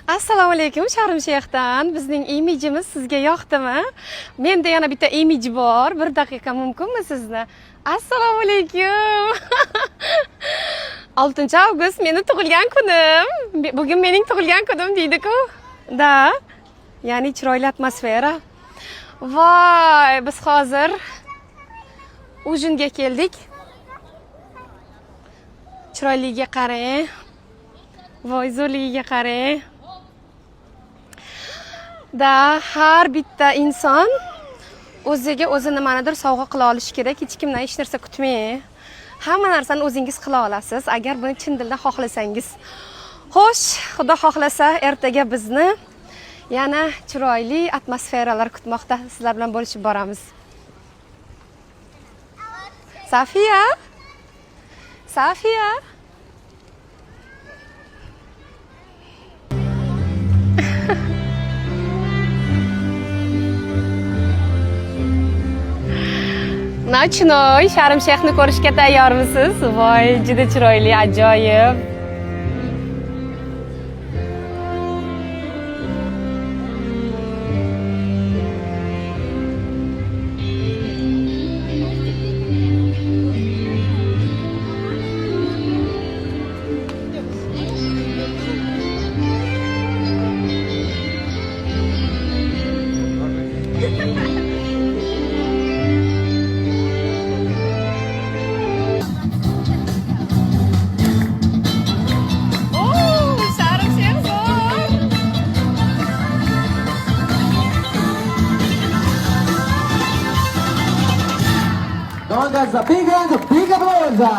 Assalomu alaykum Sharmshayxdan. Bizning imijimiz sizga yoqdimi? Menda yana bitta imij bor. Bir daqiqa mumkinmi sizni? Assalomu alaykum. 6-avgust meni tug'ilgan kunim. Bugun mening tug'ilgan kunim deydi-ku. Da. Ya'ni chiroyli atmosfera. Voy, biz hozir ujinga keldik. Chiroyliga qarang. Voy, zo'rligiga qarang. Da har bitta inson o'ziga o'zi nimanidir sovg'a qila olishi kerak. Hech kimdan hech narsa kutmang. Hamma narsani o'zingiz qila olasiz, agar buni chin dildan xohlasangiz. Xo'sh, Xudo xohlasa, ertaga bizni yana chiroyli atmosferalar kutmoqda. Sizlar bilan bo'lishib boramiz. Safiya? Safiya? Nachnoy, Sharmshayxni ko'rishga tayyormisiz? Voy, juda chiroyli, ajoyib. Dongas, big applause!